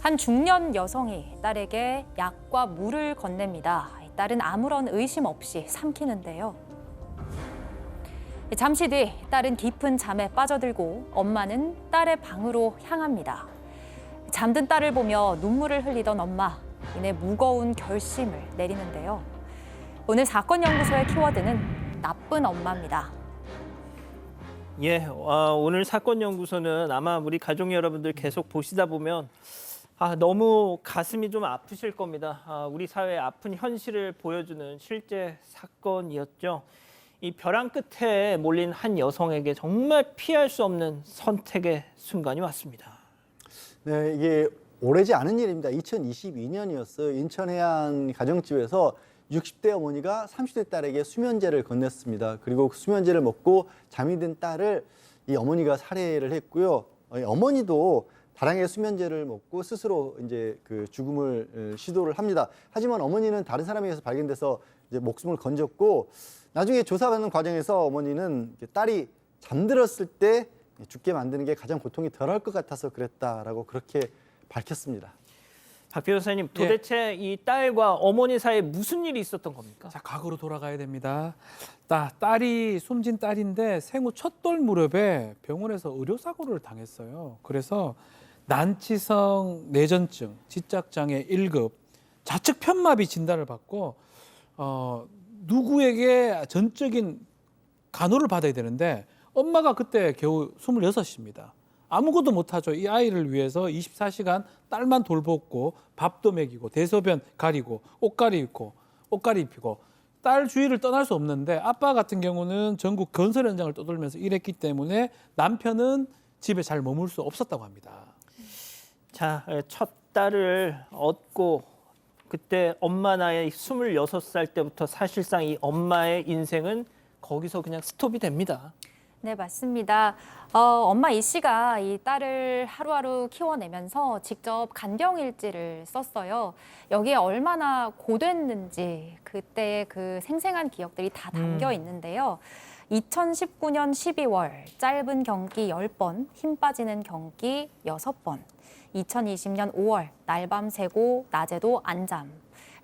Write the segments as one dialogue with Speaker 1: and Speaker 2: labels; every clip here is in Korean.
Speaker 1: 한 중년 여성이 딸에게 약과 물을 건넵니다. 딸은 아무런 의심 없이 삼키는데요. 잠시 뒤 딸은 깊은 잠에 빠져들고 엄마는 딸의 방으로 향합니다. 잠든 딸을 보며 눈물을 흘리던 엄마, 이내 무거운 결심을 내리는데요. 오늘 사건 연구소의 키워드는 나쁜 엄마입니다.
Speaker 2: 오늘 사건 연구소는 아마 우리 가족 여러분들 계속 보시다 보면 너무 가슴이 좀 아프실 겁니다. 우리 사회의 아픈 현실을 보여주는 실제 사건이었죠. 이 벼랑 끝에 몰린 한 여성에게 정말 피할 수 없는 선택의 순간이 왔습니다.
Speaker 3: 네, 이게 오래지 않은 일입니다. 2022년이었어요. 인천 해안 가정집에서 60대 어머니가 30대 딸에게 수면제를 건넸습니다. 그리고 그 수면제를 먹고 잠이 든 딸을 이 어머니가 살해를 했고요. 어머니도 다량의 수면제를 먹고 스스로 이제 그 죽음을 시도를 합니다. 하지만 어머니는 다른 사람에 의해서 발견돼서 이제 목숨을 건졌고, 나중에 조사하는 과정에서 어머니는 딸이 잠들었을 때 죽게 만드는 게 가장 고통이 덜할 것 같아서 그랬다라고 그렇게 밝혔습니다.
Speaker 2: 박 변호사님, 도대체 이 딸과 어머니 사이에 무슨 일이 있었던 겁니까?
Speaker 4: 자, 과거로 돌아가야 됩니다. 딸이 숨진 딸인데 생후 첫 돌 무렵에 병원에서 의료사고를 당했어요. 그래서 난치성 뇌전증, 지적장애 1급, 좌측 편마비 진단을 받고 누구에게 전적인 간호를 받아야 되는데 엄마가 그때 겨우 26입니다. 아무것도 못하죠. 이 아이를 위해서 24시간 딸만 돌보고 밥도 먹이고 대소변 가리고 옷가리 입히고 딸 주위를 떠날 수 없는데, 아빠 같은 경우는 전국 건설 현장을 떠돌면서 일했기 때문에 남편은 집에 잘 머물 수 없었다고 합니다.
Speaker 2: 자, 첫 딸을 얻고 그때 엄마 나이 26살 때부터 사실상 이 엄마의 인생은 거기서 그냥 스톱이 됩니다.
Speaker 1: 네, 맞습니다. 엄마 이 씨가 이 딸을 하루하루 키워내면서 직접 간병일지를 썼어요. 여기에 얼마나 고됐는지 그때의 그 생생한 기억들이 다 담겨 있는데요. 2019년 12월 짧은 경기 10번, 힘 빠지는 경기 6번. 2020년 5월 날밤 새고 낮에도 안잠.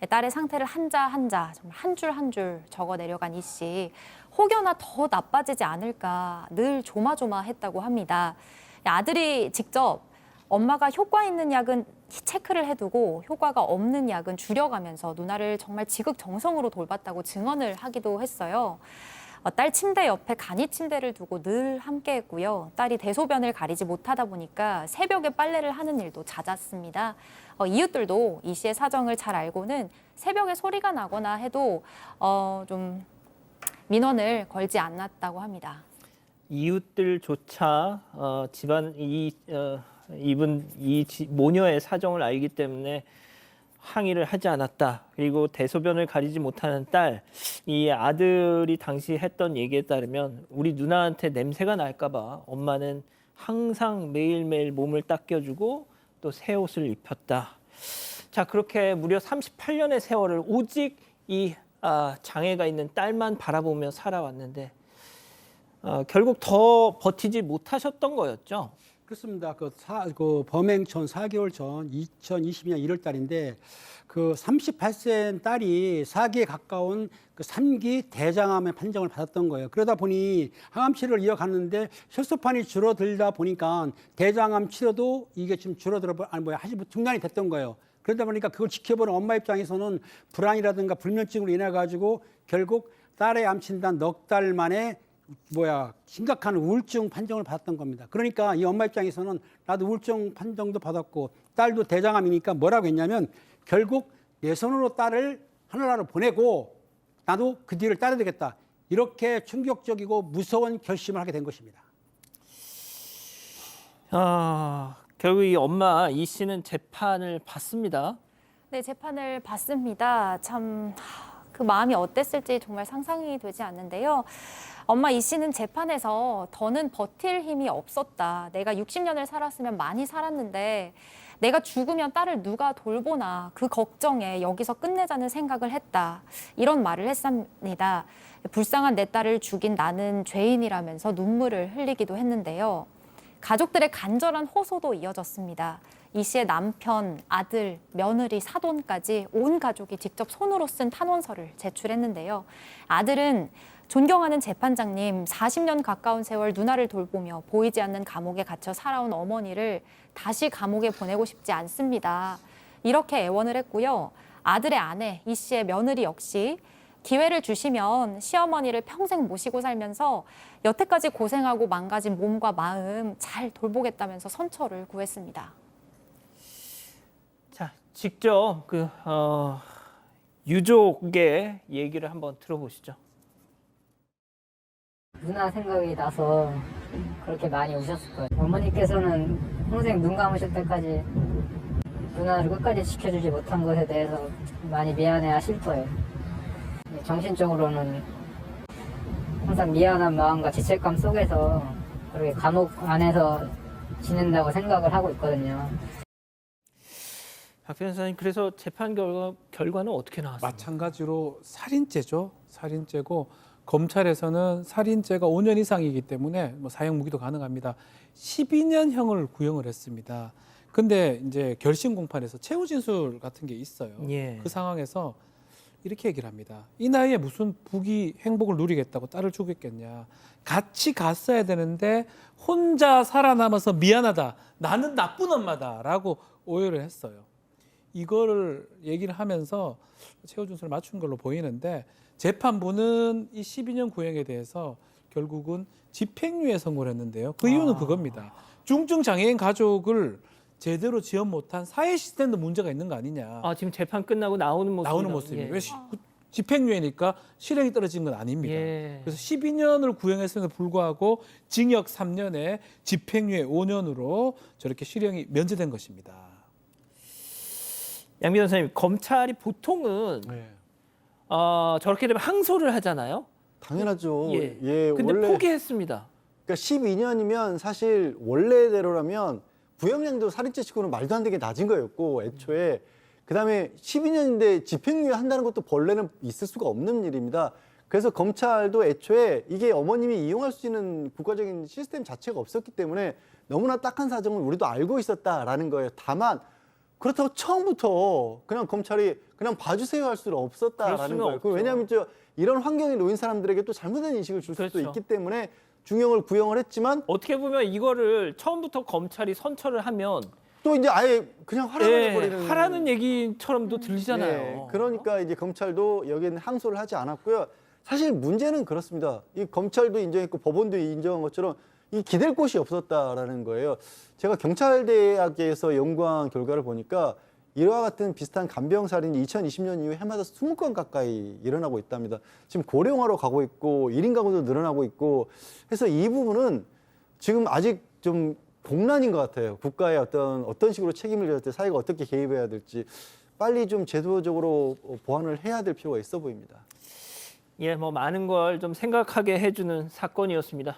Speaker 1: 딸의 상태를 한자 한자 정말 한 줄 한 줄 적어 내려간 이 씨. 혹여나 더 나빠지지 않을까 늘 조마조마했다고 합니다. 아들이 직접 엄마가 효과 있는 약은 체크를 해두고 효과가 없는 약은 줄여가면서 누나를 정말 지극정성으로 돌봤다고 증언을 하기도 했어요. 딸 침대 옆에 간이 침대를 두고 늘 함께했고요. 딸이 대소변을 가리지 못하다 보니까 새벽에 빨래를 하는 일도 잦았습니다. 이웃들도 이 씨의 사정을 잘 알고는 새벽에 소리가 나거나 해도 좀 민원을 걸지 않았다고 합니다.
Speaker 2: 이웃들조차 집안 모녀의 사정을 알기 때문에 항의를 하지 않았다. 그리고 대소변을 가리지 못하는 딸, 이 아들이 당시 했던 얘기에 따르면 우리 누나한테 냄새가 날까 봐 엄마는 항상 매일매일 몸을 닦여주고 또 새 옷을 입혔다. 자, 그렇게 무려 38년의 세월을 오직 이 장애가 있는 딸만 바라보며 살아왔는데 결국 더 버티지 못하셨던 거였죠.
Speaker 5: 그렇습니다. 그 범행 전 4개월 전 2022년 1월 달인데 그 38세 딸이 4기에 가까운 그 3기 대장암의 판정을 받았던 거예요. 그러다 보니 항암 치료를 이어갔는데 혈소판이 줄어들다 보니까 대장암 치료도 이게 지금 중단이 됐던 거예요. 그러다 보니까 그걸 지켜보는 엄마 입장에서는 불안이라든가 불면증으로 인해 가지고 결국 딸의 암 진단 넉 달 만에 심각한 우울증 판정을 받았던 겁니다. 그러니까 이 엄마 입장에서는 나도 우울증 판정도 받았고 딸도 대장암이니까 뭐라고 했냐면 결국 내 손으로 딸을 하늘나라로 보내고 나도 그 뒤를 따라야 되겠다. 이렇게 충격적이고 무서운 결심을 하게 된 것입니다.
Speaker 2: 결국 이 엄마 이 씨는 재판을 받습니다.
Speaker 1: 네, 재판을 받습니다. 참 그 마음이 어땠을지 정말 상상이 되지 않는데요. 엄마 이 씨는 재판에서 더는 버틸 힘이 없었다. 내가 60년을 살았으면 많이 살았는데 내가 죽으면 딸을 누가 돌보나 그 걱정에 여기서 끝내자는 생각을 했다. 이런 말을 했습니다. 불쌍한 내 딸을 죽인 나는 죄인이라면서 눈물을 흘리기도 했는데요. 가족들의 간절한 호소도 이어졌습니다. 이 씨의 남편, 아들, 며느리, 사돈까지 온 가족이 직접 손으로 쓴 탄원서를 제출했는데요. 아들은 존경하는 재판장님, 40년 가까운 세월 누나를 돌보며 보이지 않는 감옥에 갇혀 살아온 어머니를 다시 감옥에 보내고 싶지 않습니다. 이렇게 애원을 했고요. 아들의 아내, 이 씨의 며느리 역시 기회를 주시면 시어머니를 평생 모시고 살면서 여태까지 고생하고 망가진 몸과 마음 잘 돌보겠다면서 선처를 구했습니다.
Speaker 2: 자, 직접 유족의 얘기를 한번 들어보시죠.
Speaker 6: 누나 생각이 나서 그렇게 많이 우셨을 거예요. 어머니께서는 평생 눈 감으실 때까지 누나를 끝까지 지켜주지 못한 것에 대해서 많이 미안해 하실 거예요. 정신적으로는 항상 미안한 마음과 죄책감 속에서 그렇게 감옥 안에서 지낸다고 생각을 하고 있거든요.
Speaker 2: 박 변호사님, 그래서 재판 결과는 어떻게 나왔습니까?
Speaker 4: 마찬가지로 살인죄죠. 살인죄고 검찰에서는 살인죄가 5년 이상이기 때문에 뭐 사형 무기도 가능합니다. 12년형을 구형을 했습니다. 근데 이제 결심 공판에서 최후 진술 같은 게 있어요.
Speaker 2: 예.
Speaker 4: 그 상황에서 이렇게 얘기를 합니다. 이 나이에 무슨 부귀 행복을 누리겠다고 딸을 죽였겠냐. 같이 갔어야 되는데 혼자 살아남아서 미안하다. 나는 나쁜 엄마다라고 오해를 했어요. 이거를 얘기를 하면서 최후 진술을 맞춘 걸로 보이는데 재판부는 이 12년 구형에 대해서 결국은 집행유예 선고를 했는데요. 그 이유는 그겁니다. 중증 장애인 가족을 제대로 지원 못한 사회 시스템도 문제가 있는 거 아니냐.
Speaker 2: 지금 재판 끝나고 나오는 모습.
Speaker 4: 나오는 모습이에요. 왜 집행유예니까 실형이 떨어진 건 아닙니다.
Speaker 2: 예.
Speaker 4: 그래서 12년을 구형했음에도 불구하고 징역 3년에 집행유예 5년으로 저렇게 실형이 면제된 것입니다.
Speaker 2: 양 변호사님, 검찰이 보통은 저렇게 되면 항소를 하잖아요.
Speaker 3: 당연하죠.
Speaker 2: 예.
Speaker 3: 예,
Speaker 2: 근데
Speaker 3: 원래
Speaker 2: 포기했습니다.
Speaker 3: 그러니까 12년이면 사실 원래대로라면 구형량도 살인죄 치고는 말도 안 되게 낮은 거였고 애초에 그다음에 12년인데 집행유예 한다는 것도 본래는 있을 수가 없는 일입니다. 그래서 검찰도 애초에 이게 어머님이 이용할 수 있는 국가적인 시스템 자체가 없었기 때문에 너무나 딱한 사정을 우리도 알고 있었다라는 거예요. 다만 그렇다고 처음부터 그냥 검찰이 그냥 봐주세요 할 수는
Speaker 2: 그럴
Speaker 3: 없었다라는
Speaker 2: 수는
Speaker 3: 거예요.
Speaker 2: 없죠.
Speaker 3: 왜냐하면 이런 환경에 놓인 사람들에게 또 잘못된 인식을 줄 수도
Speaker 2: 그렇죠.
Speaker 3: 있기 때문에 중형을 구형을 했지만
Speaker 2: 어떻게 보면 이거를 처음부터 검찰이 선처를 하면
Speaker 3: 또 이제 아예 그냥 하라고
Speaker 2: 예,
Speaker 3: 해버리는
Speaker 2: 하라는 얘기처럼도 들리잖아요.
Speaker 3: 네, 그러니까 이제 검찰도 여기는 항소를 하지 않았고요. 사실 문제는 그렇습니다. 이 검찰도 인정했고 법원도 인정한 것처럼 이 기댈 곳이 없었다라는 거예요. 제가 경찰대학에서 연구한 결과를 보니까 이와 같은 비슷한 간병 살인이 2020년 이후에 해마다 20건 가까이 일어나고 있답니다. 지금 고령화로 가고 있고 1인 가구도 늘어나고 있고 해서 이 부분은 지금 아직 좀 공란인 것 같아요. 국가의 어떤 식으로 책임을 져야 돼, 사회가 어떻게 개입해야 될지 빨리 좀 제도적으로 보완을 해야 될 필요가 있어 보입니다.
Speaker 2: 예, 뭐 많은 걸 좀 생각하게 해주는 사건이었습니다.